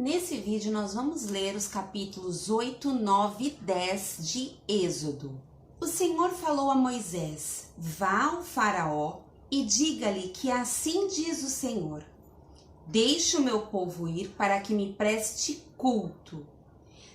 Nesse vídeo nós vamos ler os capítulos 8, 9 e 10 de Êxodo. O Senhor falou a Moisés: vá ao faraó e diga-lhe que assim diz o Senhor: deixe o meu povo ir para que me preste culto.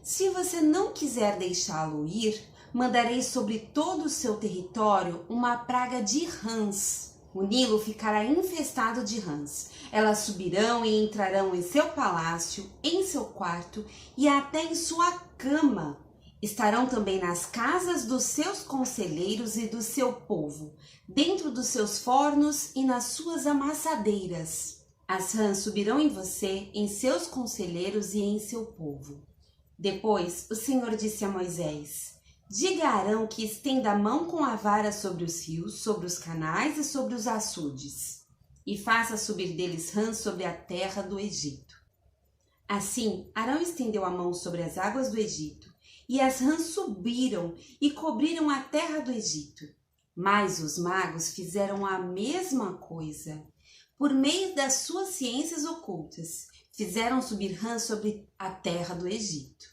Se você não quiser deixá-lo ir, mandarei sobre todo o seu território uma praga de rãs. O Nilo ficará infestado de rãs. Elas subirão e entrarão em seu palácio, em seu quarto e até em sua cama. Estarão também nas casas dos seus conselheiros e do seu povo, dentro dos seus fornos e nas suas amassadeiras. As rãs subirão em você, em seus conselheiros e em seu povo. Depois o Senhor disse a Moisés: diga a Arão que estenda a mão com a vara sobre os rios, sobre os canais e sobre os açudes, e faça subir deles rãs sobre a terra do Egito. Assim, Arão estendeu a mão sobre as águas do Egito, e as rãs subiram e cobriram a terra do Egito. Mas os magos fizeram a mesma coisa. Por meio das suas ciências ocultas, fizeram subir rãs sobre a terra do Egito.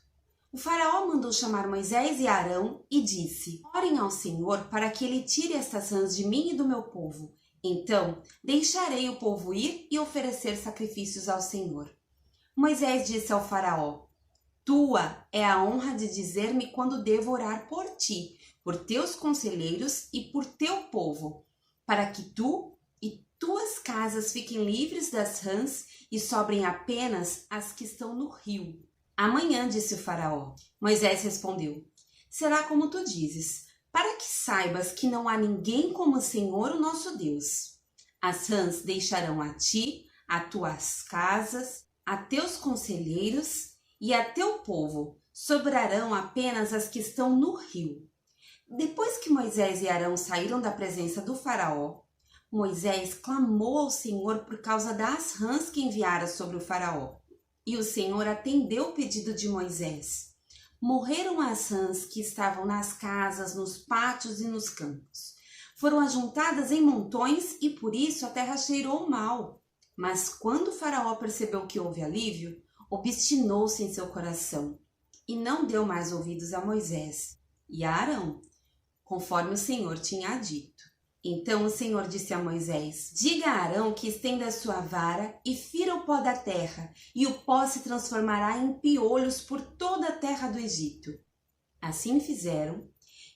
O faraó mandou chamar Moisés e Arão e disse: orem ao Senhor para que ele tire estas rãs de mim e do meu povo. Então deixarei o povo ir e oferecer sacrifícios ao Senhor. Moisés disse ao faraó: tua é a honra de dizer-me quando devo orar por ti, por teus conselheiros e por teu povo, para que tu e tuas casas fiquem livres das rãs e sobrem apenas as que estão no rio. Amanhã, disse o faraó. Moisés respondeu: será como tu dizes, para que saibas que não há ninguém como o Senhor, o nosso Deus. As rãs deixarão a ti, a tuas casas, a teus conselheiros e a teu povo. Sobrarão apenas as que estão no rio. Depois que Moisés e Arão saíram da presença do faraó, Moisés clamou ao Senhor por causa das rãs que enviara sobre o faraó. E o Senhor atendeu o pedido de Moisés. Morreram as rãs que estavam nas casas, nos pátios e nos campos. Foram ajuntadas em montões e por isso a terra cheirou mal. Mas quando o faraó percebeu que houve alívio, obstinou-se em seu coração e não deu mais ouvidos a Moisés e a Arão, conforme o Senhor tinha dito. Então o Senhor disse a Moisés: diga a Arão que estenda a sua vara e fira o pó da terra, e o pó se transformará em piolhos por toda a terra do Egito. Assim fizeram,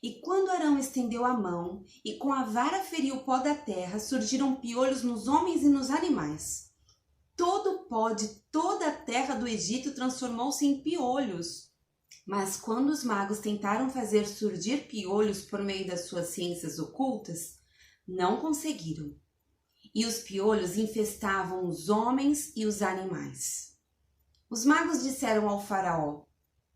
e quando Arão estendeu a mão e com a vara feriu o pó da terra, surgiram piolhos nos homens e nos animais. Todo o pó de toda a terra do Egito transformou-se em piolhos. Mas quando os magos tentaram fazer surgir piolhos por meio das suas ciências ocultas, não conseguiram, e os piolhos infestavam os homens e os animais. Os magos disseram ao faraó: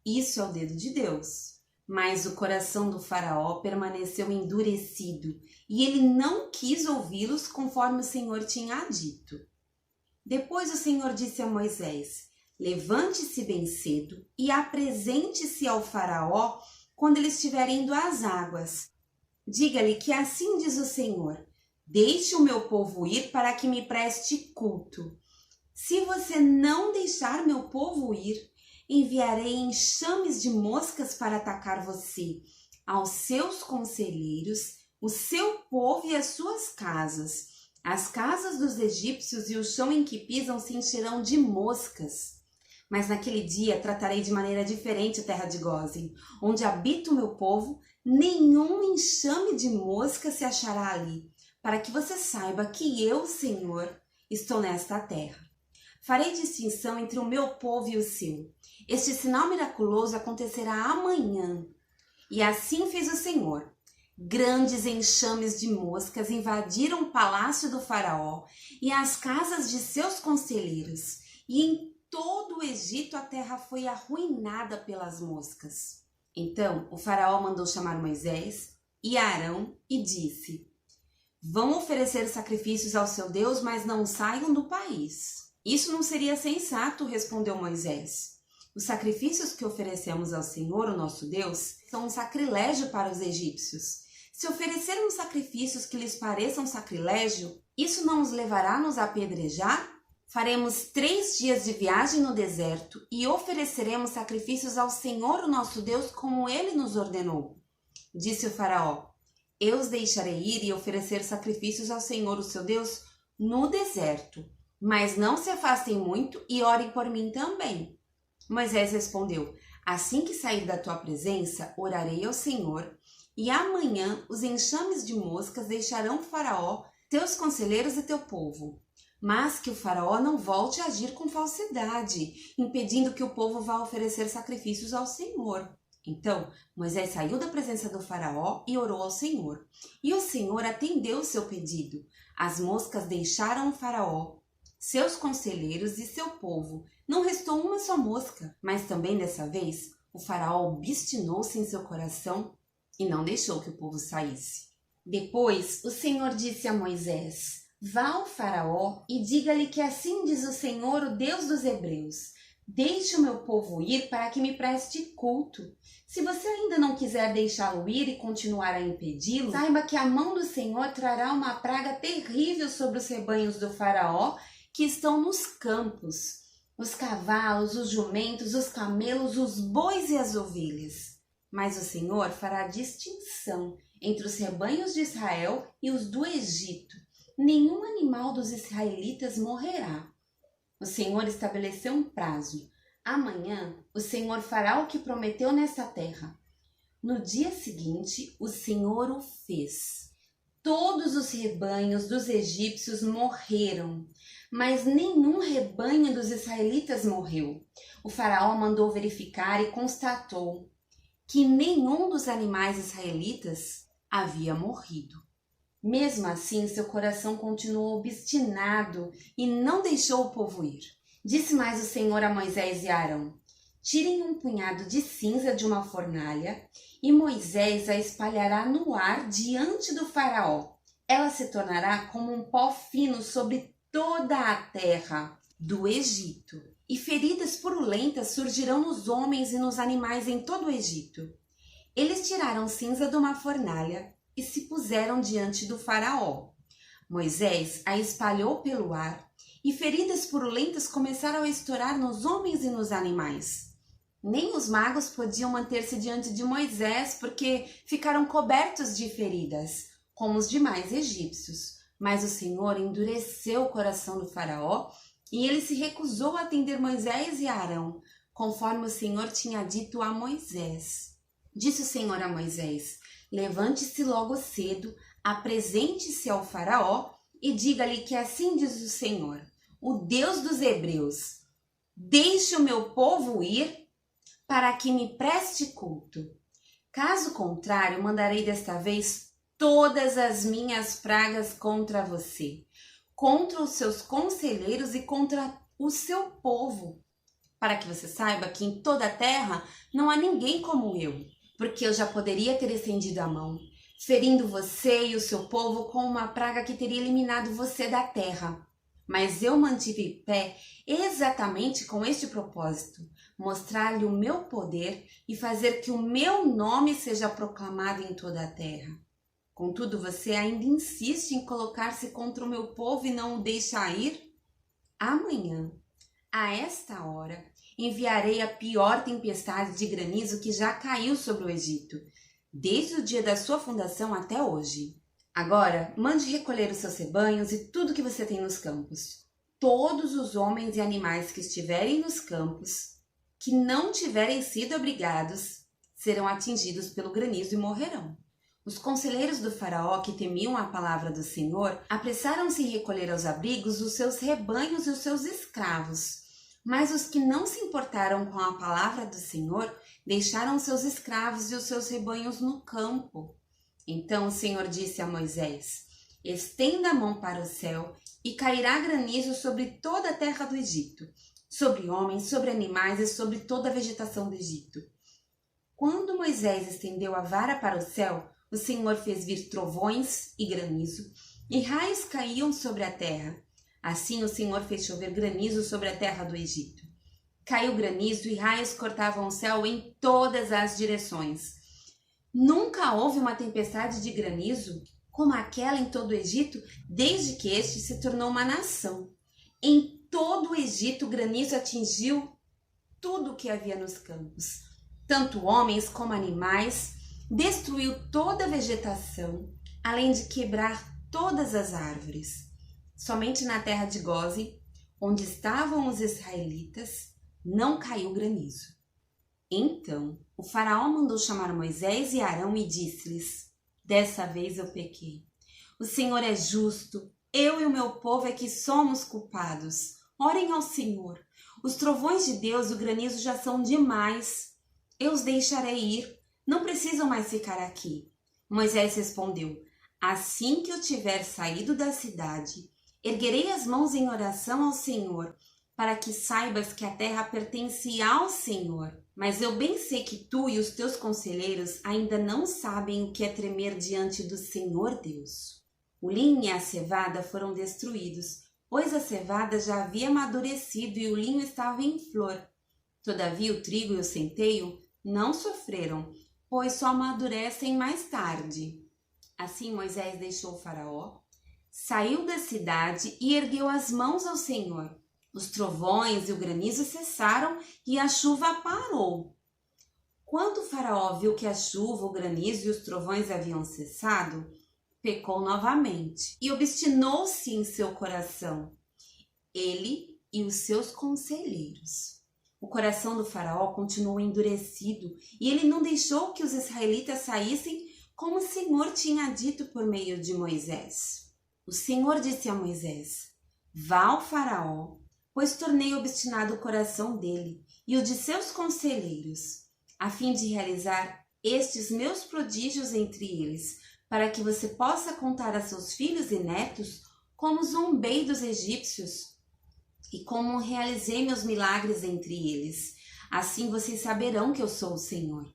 isso é o dedo de Deus. Mas o coração do faraó permaneceu endurecido, e ele não quis ouvi-los conforme o Senhor tinha dito. Depois o Senhor disse a Moisés: levante-se bem cedo e apresente-se ao faraó quando ele estiver indo às águas. Diga-lhe que assim diz o Senhor: deixe o meu povo ir para que me preste culto. Se você não deixar meu povo ir, enviarei enxames de moscas para atacar você, aos seus conselheiros, o seu povo e as suas casas. As casas dos egípcios e o chão em que pisam se encherão de moscas. Mas naquele dia tratarei de maneira diferente a terra de Gósen, onde habita o meu povo. Nenhum enxame de mosca se achará ali, para que você saiba que eu, Senhor, estou nesta terra. Farei distinção entre o meu povo e o seu. Este sinal miraculoso acontecerá amanhã. E assim fez o Senhor. Grandes enxames de moscas invadiram o palácio do faraó e as casas de seus conselheiros, e em todo o Egito a terra foi arruinada pelas moscas. Então o faraó mandou chamar Moisés e Arão e disse: vão oferecer sacrifícios ao seu Deus, mas não saiam do país. Isso não seria sensato, respondeu Moisés. Os sacrifícios que oferecemos ao Senhor, o nosso Deus, são um sacrilégio para os egípcios. Se oferecermos sacrifícios que lhes pareçam sacrilégio, isso não os levará a nos apedrejar? Faremos 3 dias de viagem no deserto e ofereceremos sacrifícios ao Senhor, o nosso Deus, como ele nos ordenou. Disse o faraó: eu os deixarei ir e oferecer sacrifícios ao Senhor, o seu Deus, no deserto. Mas não se afastem muito e orem por mim também. Moisés respondeu: assim que sair da tua presença, orarei ao Senhor, e amanhã os enxames de moscas deixarão o faraó, teus conselheiros e teu povo. Mas que o faraó não volte a agir com falsidade, impedindo que o povo vá oferecer sacrifícios ao Senhor. Então, Moisés saiu da presença do faraó e orou ao Senhor. E o Senhor atendeu o seu pedido. As moscas deixaram o faraó, seus conselheiros e seu povo. Não restou uma só mosca, mas também dessa vez o faraó obstinou-se em seu coração e não deixou que o povo saísse. Depois o Senhor disse a Moisés: vá ao faraó e diga-lhe que assim diz o Senhor, o Deus dos Hebreus: deixe o meu povo ir para que me preste culto. Se você ainda não quiser deixá-lo ir e continuar a impedi-lo, saiba que a mão do Senhor trará uma praga terrível sobre os rebanhos do faraó que estão nos campos, os cavalos, os jumentos, os camelos, os bois e as ovelhas. Mas o Senhor fará distinção entre os rebanhos de Israel e os do Egito. Nenhum animal dos israelitas morrerá. O Senhor estabeleceu um prazo. Amanhã o Senhor fará o que prometeu nesta terra. No dia seguinte, o Senhor o fez. Todos os rebanhos dos egípcios morreram, mas nenhum rebanho dos israelitas morreu. O faraó mandou verificar e constatou que nenhum dos animais israelitas havia morrido. Mesmo assim, seu coração continuou obstinado e não deixou o povo ir. Disse mais o Senhor a Moisés e a Arão: tirem um punhado de cinza de uma fornalha e Moisés a espalhará no ar diante do faraó. Ela se tornará como um pó fino sobre toda a terra do Egito. E feridas purulentas surgirão nos homens e nos animais em todo o Egito. Eles tiraram cinza de uma fornalha e se puseram diante do faraó. Moisés a espalhou pelo ar e feridas purulentas começaram a estourar nos homens e nos animais. Nem os magos podiam manter-se diante de Moisés porque ficaram cobertos de feridas, como os demais egípcios. Mas o Senhor endureceu o coração do faraó e ele se recusou a atender Moisés e Arão, conforme o Senhor tinha dito a Moisés. Disse o Senhor a Moisés: levante-se logo cedo, apresente-se ao faraó e diga-lhe que assim diz o Senhor, o Deus dos Hebreus: deixe o meu povo ir para que me preste culto. Caso contrário, mandarei desta vez todas as minhas pragas contra você, contra os seus conselheiros e contra o seu povo, para que você saiba que em toda a terra não há ninguém como eu, porque eu já poderia ter estendido a mão, ferindo você e o seu povo com uma praga que teria eliminado você da terra. Mas eu mantive pé exatamente com este propósito: mostrar-lhe o meu poder e fazer que o meu nome seja proclamado em toda a terra. Contudo, você ainda insiste em colocar-se contra o meu povo e não o deixa ir? Amanhã, a esta hora, enviarei a pior tempestade de granizo que já caiu sobre o Egito, desde o dia da sua fundação até hoje. Agora, mande recolher os seus rebanhos e tudo que você tem nos campos. Todos os homens e animais que estiverem nos campos, que não tiverem sido abrigados, serão atingidos pelo granizo e morrerão. Os conselheiros do faraó, que temiam a palavra do Senhor, apressaram-se em recolher aos abrigos os seus rebanhos e os seus escravos. Mas os que não se importaram com a palavra do Senhor, deixaram seus escravos e os seus rebanhos no campo. Então o Senhor disse a Moisés: estenda a mão para o céu e cairá granizo sobre toda a terra do Egito, sobre homens, sobre animais e sobre toda a vegetação do Egito. Quando Moisés estendeu a vara para o céu, o Senhor fez vir trovões e granizo, e raios caíam sobre a terra. Assim o Senhor fez chover granizo sobre a terra do Egito. Caiu granizo e raios cortavam o céu em todas as direções. Nunca houve uma tempestade de granizo como aquela em todo o Egito, desde que este se tornou uma nação. Em todo o Egito o granizo atingiu tudo o que havia nos campos, tanto homens como animais, destruiu toda a vegetação, além de quebrar todas as árvores. Somente na terra de Gósen, onde estavam os israelitas, não caiu granizo. Então o faraó mandou chamar Moisés e Arão e disse-lhes: dessa vez eu pequei. O Senhor é justo, eu e o meu povo é que somos culpados. Orem ao Senhor. Os trovões de Deus e o granizo já são demais. Eu os deixarei ir, não precisam mais ficar aqui. Moisés respondeu: assim que eu tiver saído da cidade, erguerei as mãos em oração ao Senhor, para que saibas que a terra pertence ao Senhor. Mas eu bem sei que tu e os teus conselheiros ainda não sabem o que é tremer diante do Senhor Deus. O linho e a cevada foram destruídos, pois a cevada já havia amadurecido e o linho estava em flor. Todavia o trigo e o centeio não sofreram, pois só amadurecem mais tarde. Assim Moisés deixou o faraó, saiu da cidade e ergueu as mãos ao Senhor. Os trovões e o granizo cessaram e a chuva parou. Quando o faraó viu que a chuva, o granizo e os trovões haviam cessado, pecou novamente e obstinou-se em seu coração, ele e os seus conselheiros. O coração do faraó continuou endurecido e ele não deixou que os israelitas saíssem como o Senhor tinha dito por meio de Moisés. O Senhor disse a Moisés: vá ao faraó, pois tornei obstinado o coração dele e o de seus conselheiros, a fim de realizar estes meus prodígios entre eles, para que você possa contar a seus filhos e netos como zombei dos egípcios e como realizei meus milagres entre eles. Assim vocês saberão que eu sou o Senhor.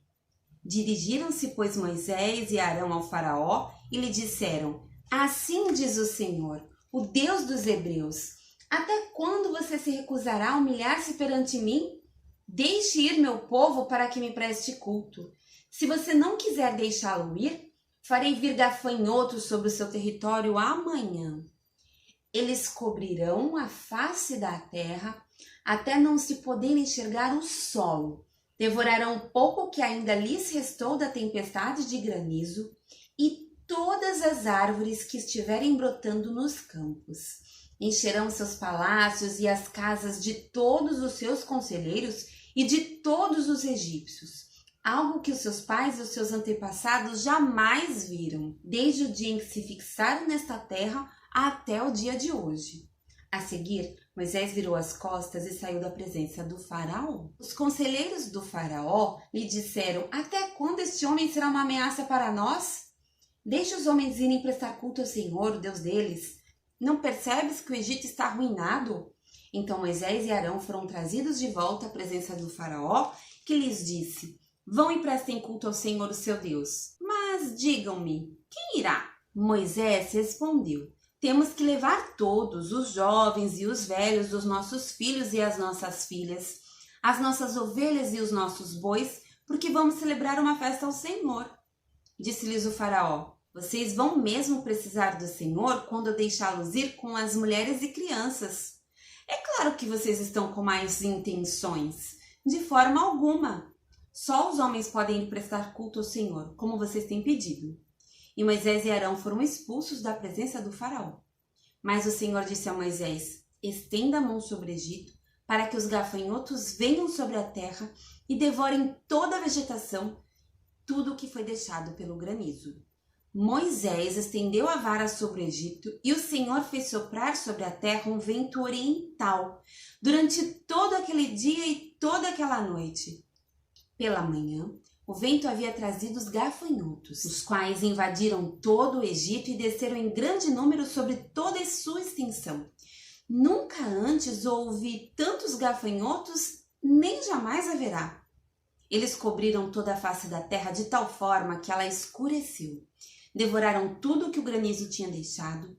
Dirigiram-se, pois, Moisés e Arão ao faraó e lhe disseram: assim diz o Senhor, o Deus dos hebreus: até quando você se recusará a humilhar-se perante mim? Deixe ir meu povo para que me preste culto. Se você não quiser deixá-lo ir, farei vir gafanhotos sobre o seu território amanhã. Eles cobrirão a face da terra até não se poder enxergar o solo. Devorarão o pouco que ainda lhes restou da tempestade de granizo e todas as árvores que estiverem brotando nos campos. Encherão seus palácios e as casas de todos os seus conselheiros e de todos os egípcios, algo que os seus pais e os seus antepassados jamais viram, desde o dia em que se fixaram nesta terra até o dia de hoje. A seguir, Moisés virou as costas e saiu da presença do faraó. Os conselheiros do faraó lhe disseram: até quando este homem será uma ameaça para nós? Deixe os homens irem prestar culto ao Senhor, o Deus deles. Não percebes que o Egito está arruinado? Então Moisés e Arão foram trazidos de volta à presença do faraó, que lhes disse: vão e prestem culto ao Senhor, o seu Deus. Mas digam-me, quem irá? Moisés respondeu: temos que levar todos, os jovens e os velhos, os nossos filhos e as nossas filhas, as nossas ovelhas e os nossos bois, porque vamos celebrar uma festa ao Senhor. Disse-lhes o faraó: vocês vão mesmo precisar do Senhor quando eu deixá-los ir com as mulheres e crianças. É claro que vocês estão com mais intenções. De forma alguma. Só os homens podem ir prestar culto ao Senhor, como vocês têm pedido. E Moisés e Arão foram expulsos da presença do faraó. Mas o Senhor disse a Moisés: estenda a mão sobre o Egito, para que os gafanhotos venham sobre a terra e devorem toda a vegetação, tudo o que foi deixado pelo granizo. Moisés estendeu a vara sobre o Egito e o Senhor fez soprar sobre a terra um vento oriental durante todo aquele dia e toda aquela noite. Pela manhã, o vento havia trazido os gafanhotos, os quais invadiram todo o Egito e desceram em grande número sobre toda a sua extensão. Nunca antes houve tantos gafanhotos, nem jamais haverá. Eles cobriram toda a face da terra de tal forma que ela escureceu. Devoraram tudo o que o granizo tinha deixado,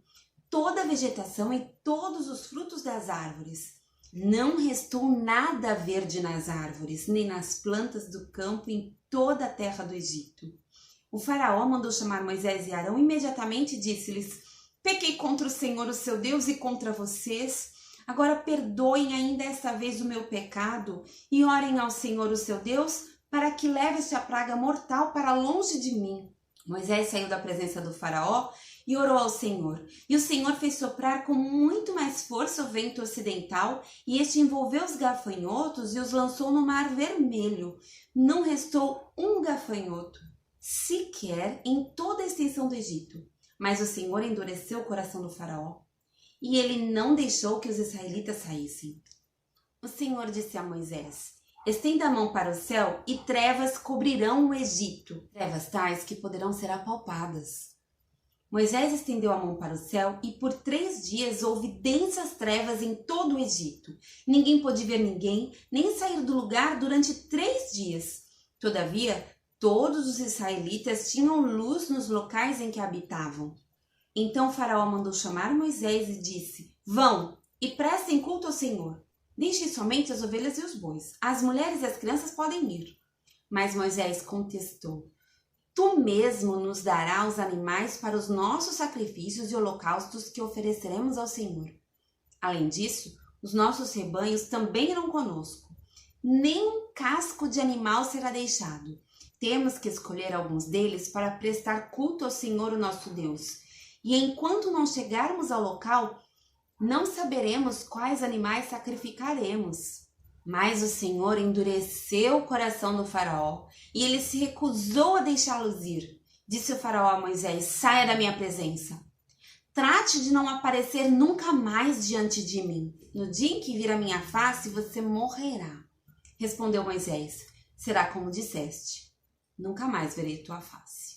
toda a vegetação e todos os frutos das árvores. Não restou nada verde nas árvores, nem nas plantas do campo em toda a terra do Egito. O faraó mandou chamar Moisés e Arão imediatamente e disse-lhes: pequei contra o Senhor, o seu Deus, e contra vocês. Agora perdoem ainda esta vez o meu pecado e orem ao Senhor, o seu Deus, para que leve esta praga mortal para longe de mim. Moisés saiu da presença do faraó e orou ao Senhor. E o Senhor fez soprar com muito mais força o vento ocidental, e este envolveu os gafanhotos e os lançou no mar vermelho. Não restou um gafanhoto sequer em toda a extensão do Egito. Mas o Senhor endureceu o coração do faraó, e ele não deixou que os israelitas saíssem. O Senhor disse a Moisés: estenda a mão para o céu e trevas cobrirão o Egito, trevas tais que poderão ser apalpadas. Moisés estendeu a mão para o céu e por 3 dias houve densas trevas em todo o Egito. Ninguém pôde ver ninguém, nem sair do lugar durante 3 dias. Todavia, todos os israelitas tinham luz nos locais em que habitavam. Então o faraó mandou chamar Moisés e disse: vão e prestem culto ao Senhor. Deixem somente as ovelhas e os bois. As mulheres e as crianças podem ir. Mas Moisés contestou: tu mesmo nos darás os animais para os nossos sacrifícios e holocaustos que ofereceremos ao Senhor. Além disso, os nossos rebanhos também irão conosco. Nem um casco de animal será deixado. Temos que escolher alguns deles para prestar culto ao Senhor, o nosso Deus. E enquanto não chegarmos ao local, não saberemos quais animais sacrificaremos. Mas o Senhor endureceu o coração do faraó e ele se recusou a deixá-los ir. Disse o faraó a Moisés: saia da minha presença. Trate de não aparecer nunca mais diante de mim. No dia em que vir a minha face, você morrerá. Respondeu Moisés: será como disseste, nunca mais verei tua face.